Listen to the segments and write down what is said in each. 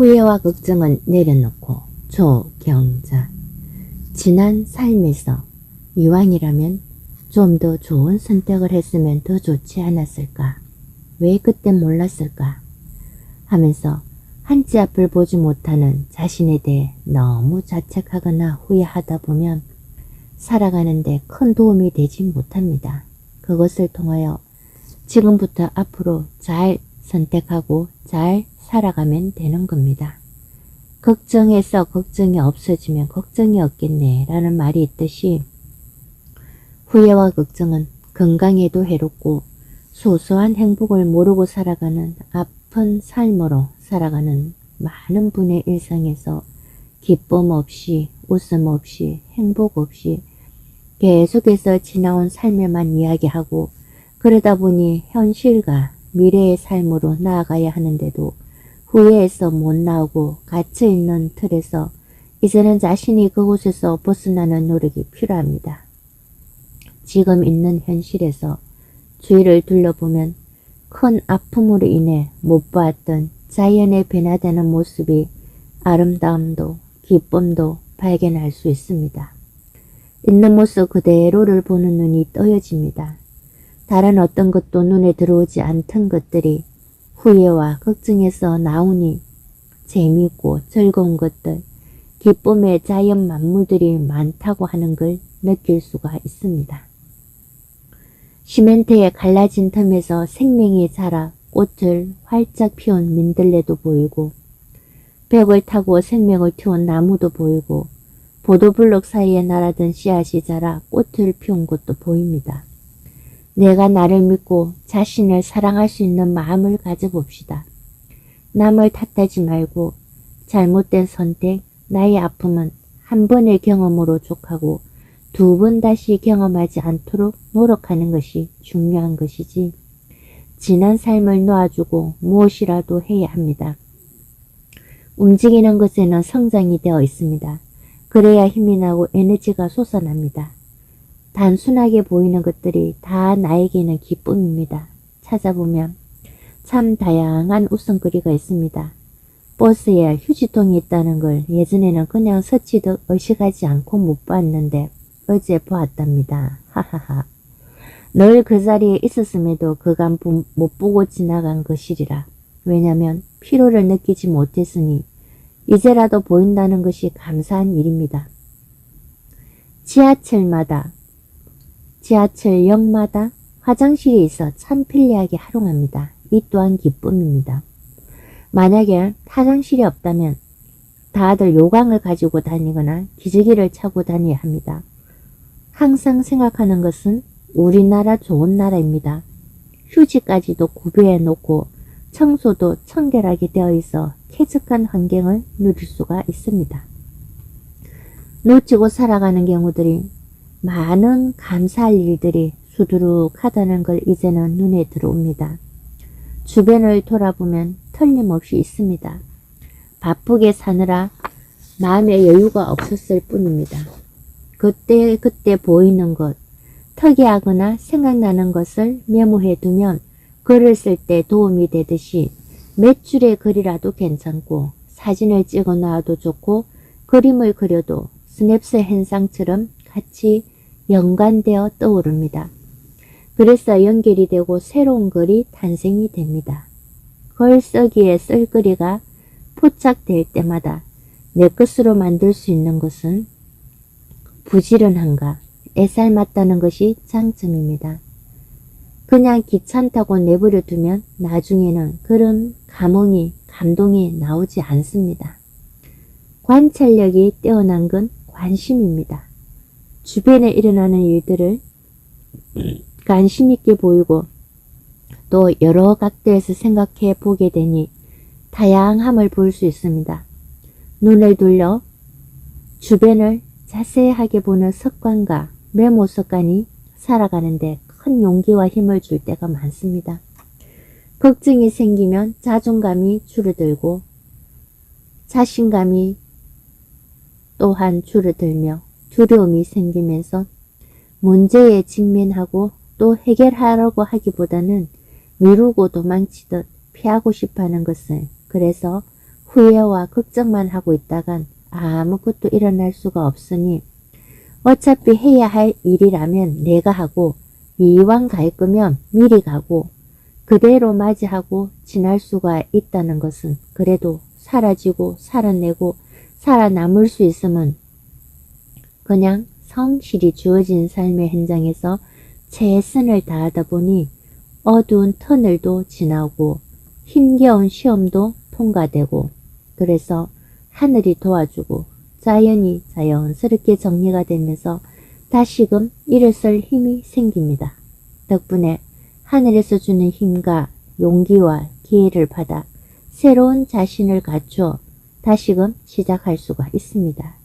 후회와 걱정은 내려놓고 조경자. 지난 삶에서 이왕이라면 좀 더 좋은 선택을 했으면 더 좋지 않았을까? 왜 그땐 몰랐을까? 하면서 한치 앞을 보지 못하는 자신에 대해 너무 자책하거나 후회하다 보면 살아가는데 큰 도움이 되지 못합니다. 그것을 통하여 지금부터 앞으로 잘 선택하고 잘 살아가면 되는 겁니다. 걱정해서 걱정이 없어지면 걱정이 없겠네 라는 말이 있듯이 후회와 걱정은 건강에도 해롭고 소소한 행복을 모르고 살아가는 아픈 삶으로 살아가는 많은 분의 일상에서 기쁨 없이 웃음 없이 행복 없이 계속해서 지나온 삶에만 이야기하고 그러다 보니 현실과 미래의 삶으로 나아가야 하는데도 후회해서 못 나오고 갇혀있는 틀에서 이제는 자신이 그곳에서 벗어나는 노력이 필요합니다. 지금 있는 현실에서 주위를 둘러보면 큰 아픔으로 인해 못 보았던 자연의 변화되는 모습이 아름다움도 기쁨도 발견할 수 있습니다. 있는 모습 그대로를 보는 눈이 떠여집니다. 다른 어떤 것도 눈에 들어오지 않던 것들이 후회와 걱정에서 나오니 재미있고 즐거운 것들, 기쁨의 자연 만물들이 많다고 하는 걸 느낄 수가 있습니다. 시멘트에 갈라진 틈에서 생명이 자라 꽃을 활짝 피운 민들레도 보이고 벽을 타고 생명을 틔운 나무도 보이고 보도블록 사이에 날아든 씨앗이 자라 꽃을 피운 곳도 보입니다. 내가 나를 믿고 자신을 사랑할 수 있는 마음을 가져봅시다. 남을 탓하지 말고 잘못된 선택, 나의 아픔은 한 번의 경험으로 족하고 두 번 다시 경험하지 않도록 노력하는 것이 중요한 것이지 지난 삶을 놓아주고 무엇이라도 해야 합니다. 움직이는 것에는 성장이 되어 있습니다. 그래야 힘이 나고 에너지가 솟아납니다. 단순하게 보이는 것들이 다 나에게는 기쁨입니다. 찾아보면 참 다양한 웃음거리가 있습니다. 버스에 휴지통이 있다는 걸 예전에는 그냥 스치듯 의식하지 않고 못 봤는데 어제 보았답니다. 하하하. 늘 그 자리에 있었음에도 그간 못 보고 지나간 것이리라. 왜냐면 피로를 느끼지 못했으니 이제라도 보인다는 것이 감사한 일입니다. 지하철역마다 화장실이 있어 참 편리하게 활용합니다. 이 또한 기쁨입니다. 만약에 화장실이 없다면 다들 요강을 가지고 다니거나 기저귀를 차고 다녀야 합니다. 항상 생각하는 것은 우리나라 좋은 나라입니다. 휴지까지도 구비해 놓고 청소도 청결하게 되어 있어 쾌적한 환경을 누릴 수가 있습니다. 놓치고 살아가는 경우들이 많은 감사할 일들이 수두룩하다는 걸 이제는 눈에 들어옵니다. 주변을 돌아보면 틀림없이 있습니다. 바쁘게 사느라 마음의 여유가 없었을 뿐입니다. 그때 보이는 것, 특이하거나 생각나는 것을 메모해 두면 글을 쓸 때 도움이 되듯이 몇 줄의 글이라도 괜찮고 사진을 찍어 놔도 좋고 그림을 그려도 스냅스 현상처럼 같이 연관되어 떠오릅니다. 그래서 연결이 되고 새로운 글이 탄생이 됩니다. 글 쓰기에 쓸 글이가 포착될 때마다 내 것으로 만들 수 있는 것은 부지런함과 애살맞다는 것이 장점입니다. 그냥 귀찮다고 내버려 두면 나중에는 그런 감동이 나오지 않습니다. 관찰력이 뛰어난 건 관심입니다. 주변에 일어나는 일들을 관심 있게 보이고 또 여러 각도에서 생각해 보게 되니 다양함을 볼 수 있습니다. 눈을 돌려 주변을 자세하게 보는 습관과 메모 습관이 살아가는데 큰 용기와 힘을 줄 때가 많습니다. 걱정이 생기면 자존감이 줄어들고 자신감이 또한 줄어들며 두려움이 생기면서 문제에 직면하고 또 해결하려고 하기보다는 미루고 도망치듯 피하고 싶어하는 것을 그래서 후회와 걱정만 하고 있다간 아무것도 일어날 수가 없으니 어차피 해야 할 일이라면 내가 하고 이왕 갈 거면 미리 가고 그대로 맞이하고 지날 수가 있다는 것은 그래도 사라지고 살아내고 살아남을 수 있으면 그냥 성실히 주어진 삶의 현장에서 최선을 다하다 보니 어두운 터널도 지나고 힘겨운 시험도 통과되고 그래서 하늘이 도와주고 자연이 자연스럽게 정리가 되면서 다시금 일어설 힘이 생깁니다. 덕분에 하늘에서 주는 힘과 용기와 기회를 받아 새로운 자신을 갖추어 다시금 시작할 수가 있습니다.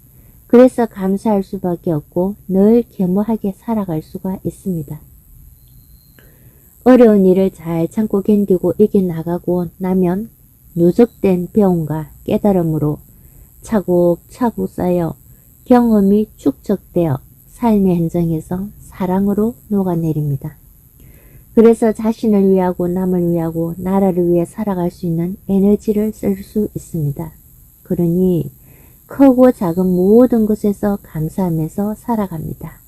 그래서 감사할 수밖에 없고 늘 겸허하게 살아갈 수가 있습니다. 어려운 일을 잘 참고 견디고 이겨나가고 나면 누적된 배움과 깨달음으로 차곡차곡 쌓여 경험이 축적되어 삶의 현장에서 사랑으로 녹아내립니다. 그래서 자신을 위하고 남을 위하고 나라를 위해 살아갈 수 있는 에너지를 쓸 수 있습니다. 그러니 크고 작은 모든 것에서 감사하면서 살아갑니다.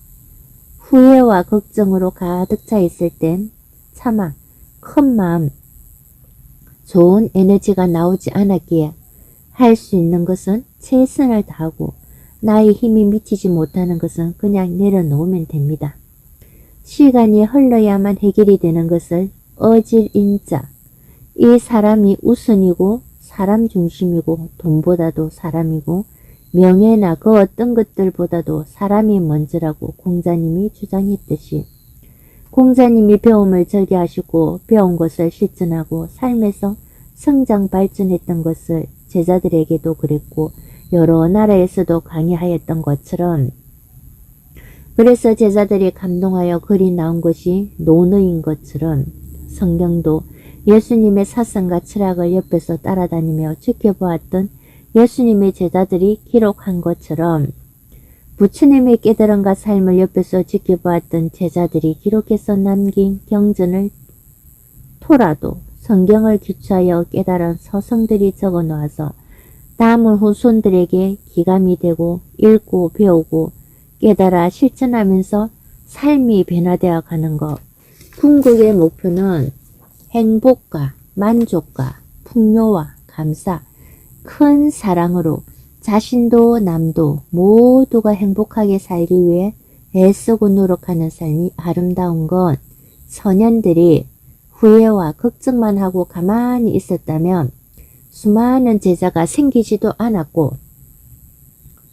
후회와 걱정으로 가득 차 있을 땐 차마 큰 마음, 좋은 에너지가 나오지 않았기에 할 수 있는 것은 최선을 다하고 나의 힘이 미치지 못하는 것은 그냥 내려놓으면 됩니다. 시간이 흘러야만 해결이 되는 것을 어질인자, 이 사람이 우선이고 사람 중심이고 돈보다도 사람이고 명예나 그 어떤 것들보다도 사람이 먼저라고 공자님이 주장했듯이 공자님이 배움을 절개하시고 배운 것을 실천하고 삶에서 성장 발전했던 것을 제자들에게도 그랬고 여러 나라에서도 강의하였던 것처럼 그래서 제자들이 감동하여 글이 나온 것이 논어인 것처럼 성경도 예수님의 사상과 철학을 옆에서 따라다니며 지켜보았던 예수님의 제자들이 기록한 것처럼 부처님의 깨달음과 삶을 옆에서 지켜보았던 제자들이 기록해서 남긴 경전을 토라도 성경을 기초하여 깨달은 서성들이 적어 놓아서 남은 후손들에게 기감이 되고 읽고 배우고 깨달아 실천하면서 삶이 변화되어 가는 것. 궁극의 목표는 행복과 만족과 풍요와 감사, 큰 사랑으로 자신도 남도 모두가 행복하게 살기 위해 애쓰고 노력하는 삶이 아름다운 건 선현들이 후회와 걱정만 하고 가만히 있었다면 수많은 제자가 생기지도 않았고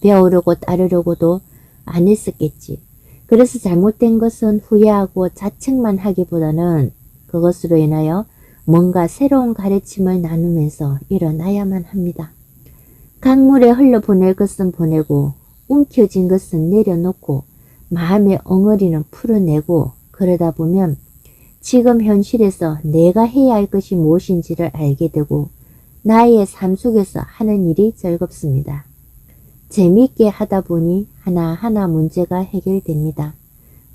배우려고 따르려고도 안 했었겠지. 그래서 잘못된 것은 후회하고 자책만 하기보다는 그것으로 인하여 뭔가 새로운 가르침을 나누면서 일어나야만 합니다. 강물에 흘러보낼 것은 보내고 움켜진 것은 내려놓고 마음의 엉어리는 풀어내고 그러다 보면 지금 현실에서 내가 해야 할 것이 무엇인지를 알게 되고 나의 삶 속에서 하는 일이 즐겁습니다. 재미있게 하다 보니 하나하나 문제가 해결됩니다.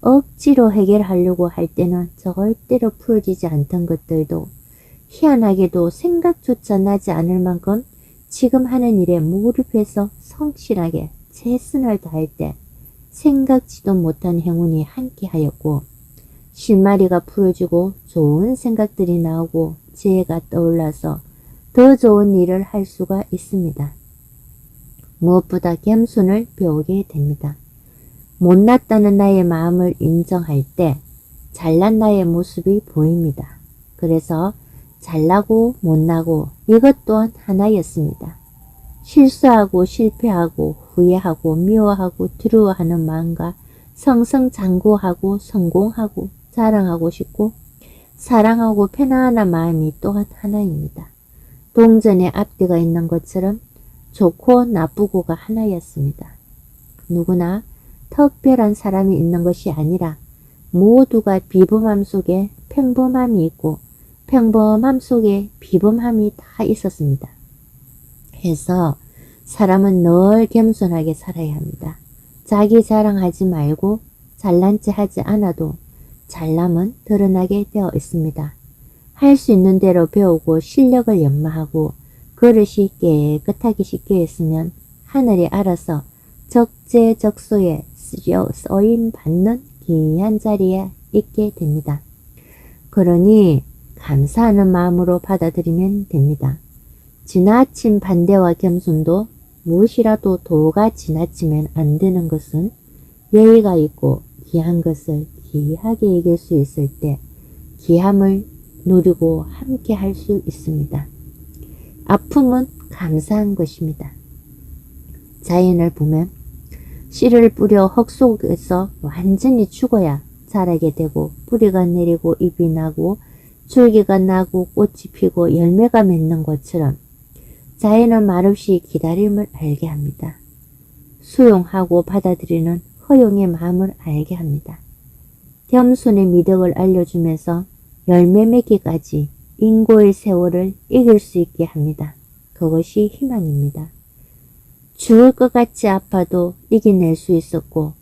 억지로 해결하려고 할 때는 절대로 풀어지지 않던 것들도 희한하게도 생각조차 나지 않을 만큼 지금 하는 일에 몰입해서 성실하게 최선을 다할 때 생각지도 못한 행운이 함께하였고 실마리가 풀어지고 좋은 생각들이 나오고 지혜가 떠올라서 더 좋은 일을 할 수가 있습니다. 무엇보다 겸손을 배우게 됩니다. 못났다는 나의 마음을 인정할 때 잘난 나의 모습이 보입니다. 그래서 잘나고 못나고 이것 또한 하나였습니다. 실수하고 실패하고 후회하고 미워하고 두려워하는 마음과 성성장구하고 성공하고 자랑하고 싶고 사랑하고 편안한 마음이 또한 하나입니다. 동전에 앞뒤가 있는 것처럼 좋고 나쁘고가 하나였습니다. 누구나 특별한 사람이 있는 것이 아니라 모두가 비범함 속에 평범함이 있고 평범함 속에 비범함이 다 있었습니다. 해서 사람은 늘 겸손하게 살아야 합니다. 자기 자랑하지 말고 잘난 체 하지 않아도 잘남은 드러나게 되어 있습니다. 할 수 있는 대로 배우고 실력을 연마하고 그릇이 깨끗하게 씻겨있으면 하늘이 알아서 적재적소에 쓰임 받는 귀한 자리에 있게 됩니다. 그러니 감사하는 마음으로 받아들이면 됩니다. 지나친 반대와 겸손도 무엇이라도 도가 지나치면 안 되는 것은 예의가 있고 귀한 것을 귀하게 이길 수 있을 때 귀함을 누리고 함께 할 수 있습니다. 아픔은 감사한 것입니다. 자연을 보면 씨를 뿌려 흙 속에서 완전히 죽어야 자라게 되고 뿌리가 내리고 잎이 나고 줄기가 나고 꽃이 피고 열매가 맺는 것처럼 자연은 말없이 기다림을 알게 합니다. 수용하고 받아들이는 허용의 마음을 알게 합니다. 겸손의 미덕을 알려주면서 열매 맺기까지 인고의 세월을 이길 수 있게 합니다. 그것이 희망입니다. 죽을 것 같이 아파도 이겨낼 수 있었고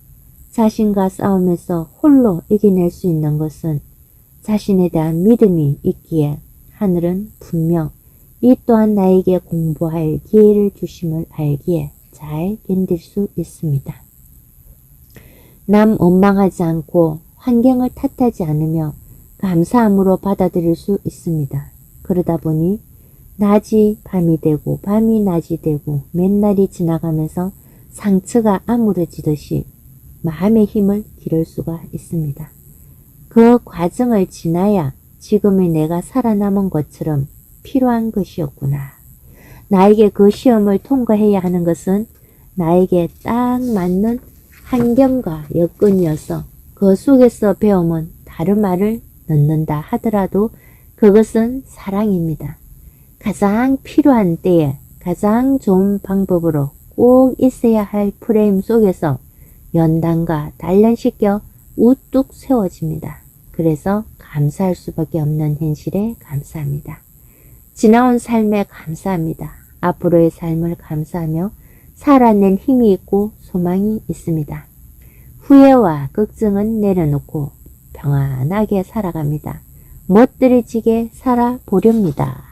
자신과 싸우면서 홀로 이겨낼 수 있는 것은 자신에 대한 믿음이 있기에 하늘은 분명 이 또한 나에게 공부할 기회를 주심을 알기에 잘 견딜 수 있습니다. 남 원망하지 않고 환경을 탓하지 않으며 감사함으로 받아들일 수 있습니다. 그러다 보니 낮이 밤이 되고 밤이 낮이 되고 몇 날이 지나가면서 상처가 아물어지듯이 마음의 힘을 기를 수가 있습니다. 그 과정을 지나야 지금의 내가 살아남은 것처럼 필요한 것이었구나. 나에게 그 시험을 통과해야 하는 것은 나에게 딱 맞는 환경과 여건이어서 그 속에서 배움은 다른 말을 넣는다 하더라도 그것은 사랑입니다. 가장 필요한 때에 가장 좋은 방법으로 꼭 있어야 할 프레임 속에서 연단과 단련시켜 우뚝 세워집니다. 그래서 감사할 수밖에 없는 현실에 감사합니다. 지나온 삶에 감사합니다. 앞으로의 삶을 감사하며 살아낸 힘이 있고 소망이 있습니다. 후회와 걱정은 내려놓고 평안하게 살아갑니다. 멋들어지게 살아보렵니다.